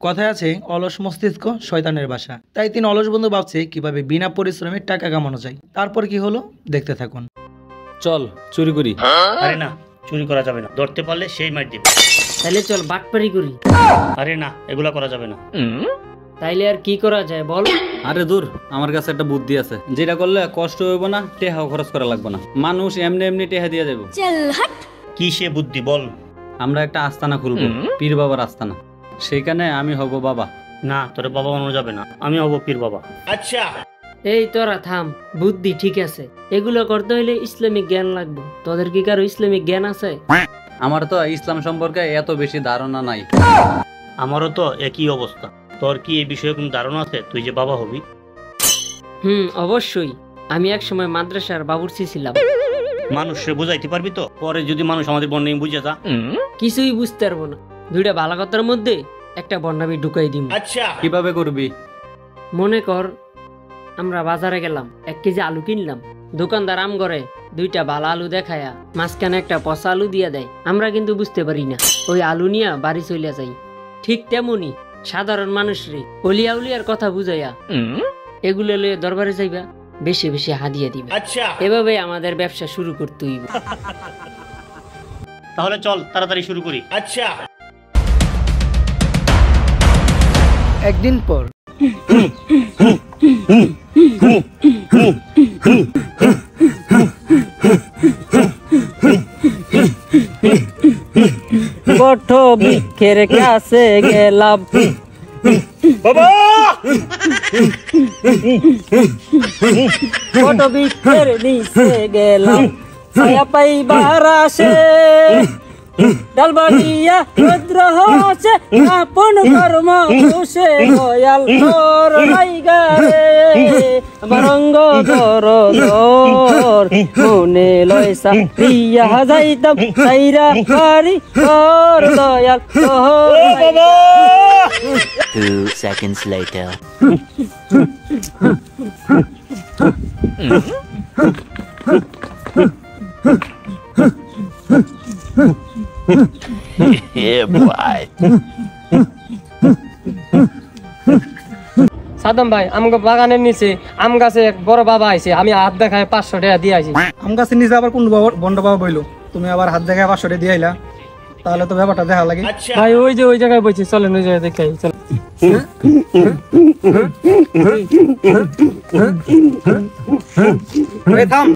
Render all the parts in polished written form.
কথায় আছে অলস মস্তিষ্ক শয়তানের বাসা। তাই তিন অলস বন্ধু ভাবছে কিভাবে বিনা পরিশ্রমে টাকা কামানো যায়। তারপর কি হলো দেখতে থাকুন। চল চুরি করি। আরে না, চুরি করা যাবে না, ধরতে পারলে সেই মার দিবে। তাইলে চল বাটপারি করি। আরে না, এগুলা করা যাবে না। তাইলে আর কি করা যায় বল? আরে দূর, আমার কাছে একটা বুদ্ধি আছে, যেটা করলে কষ্ট হইব না, টেহাও খরচ করা লাগবে না, মানুষ এমনি এমনি টেহা দিয়ে যাবো। কি সে বুদ্ধি বল? আমরা একটা আস্তানা খুলবো, পীর বাবার আস্তানা। সেইখানে আমি হব বাবা। না, তোর বাবা বানানো যাবে না, আমি হব পীর বাবা। আচ্ছা, এই তোরা থাম, বুদ্ধি ঠিক আছে, এগুলো করতে হইলে ইসলামিক জ্ঞান লাগবে। তোদের কি কারো ইসলামিক জ্ঞান আছে? আমার তো ইসলাম সম্পর্কে এত বেশি ধারণা নাই। আমারও তো একই অবস্থা। তোর কি এই বিষয়ে কোনো ধারণা আছে, তুই যে বাবা হবি? অবশ্যই। আমি এক সময় মাদ্রাসার বাবুর্চি ছিলাম। মানুষে বুঝাইতে পারবি তো? পরে যদি মানুষ আমাদের বন্যামি বুঝে যা, কিছুই বুঝতে পারবো না। দুইটা ভালো কথার মধ্যে একটা বন্যামি ঢুকাই দিব। আচ্ছা, কিভাবে করবি? মনে কর আমরা বাজারে গেলাম, 1 কেজি আলু কিনলাম। দোকানদার আম করে 2টা ভালো আলু দেখায়া মাঝখানে একটা পচা আলু দিয়ে দেয়। আমরা কিন্তু বুঝতে পারি না, ওই আলু নিয়ে বাড়ি চলে যাই। ঠিক তেমনি সাধারণ মানুষরে অলিয়া উলিয়ার কথা বুঝাইয়া এগুলো লয়ে দরবারে যাইবা, বেশি বেশি হাদিয়া দিবে। আচ্ছা, এভাবে আমাদের ব্যবসা শুরু করতে হইব। তাহলে চল তাড়াতাড়ি শুরু করি। আচ্ছা, একদিন পর বট বৃক্ষের কাছে গেলাম, বাবা বট বৃক্ষের নিচে গেলাম, ছায়া পাইবার আসে ডালবাড়িয়া রুদ্র হচ্ছে আপন কর্ম বসে দয়াল তোর লাইগারে বরঙ্গ ধর ধর মনে লয়সা প্রিয়া যাইতাম সাইরা বাড়ি তোর দয়াল তোর। 2 seconds later. Yeah, boy. Saddam ভাই, আমাকে বাগানের নিচে আম গাছে এক বড় বাবা আইছে, আমি হাত দেখায় 500 টাকা দিয়ে আইছি। আম গাছের নিচে আবার কোন বন্ড বাবা বইলো, তুমি আবার হাত দেখায় 500 টাকা দিয়ে আইলা? তাহলে তো ব্যাপারটা দেখা লাগে। ভাই ওই যে ওই জায়গায় বইছি, চলেন ওই জায়গায় দেখাই। চল থাম,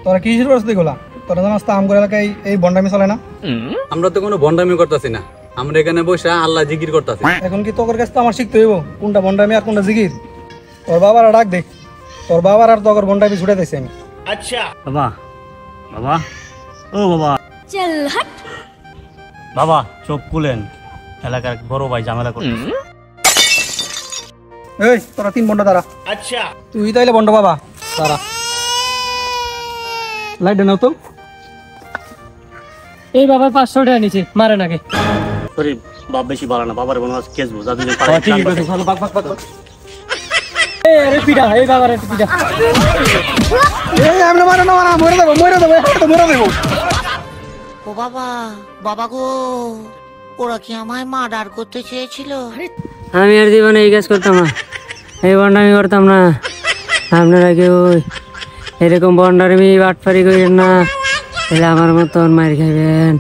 তোরা কি শুরু করছিস? এগুলা তোরা জানাস তো আমগর এলাকায় এই বন্ডামি চলে না। আমরা তো কোনো বন্ডামি করতেছি না, আমরা এখানে বসে আল্লাহ জিকির করতেছি। এখন কি তোর কাছে তো আমার শিখতে হইব কোনটা বন্ডামি আর কোনটা জিকির। তোর বাবার ডাক দেখ, তোর বাবার আর তোর বন্ডামি ছুটে দিয়েছি আমি। আচ্ছা, বাবা বাবা ও বাবা, চল হট। বাবা চোখ খুলেন, এলাকার বড় ভাই ঝামেলা করতেছে। এই তোরা 3 বন্ডা দাঁড়া। আচ্ছা, তুই তাইলে বন্ড বাবা দাঁড়া। লাইট নাও তো। এই বাবা 500 টাকা নিচে মারেন আগে। সরি বাপ, বেশি ভালো না, বাবার কোনো কেস বোঝা দিলে ঠিক আছে, ভালো বাক বাক বাক। এই আরে পিটা, এই বাবার একটু পিটা। এই আমি না মারা না মরে দেব, মরে দেব, তো মরে দেব। ও বাবা, বাবা গো, ওরা কি আমায় মার্ডার করতে চেয়েছিল? আমি আর জীবনে এই কাজ করতাম না, এই বন্ডামি করতাম না। আপনারা কেউ এরকম বন্ডামি বাটপারি করেন না, তাহলে আমার মতন মার খাইবেন।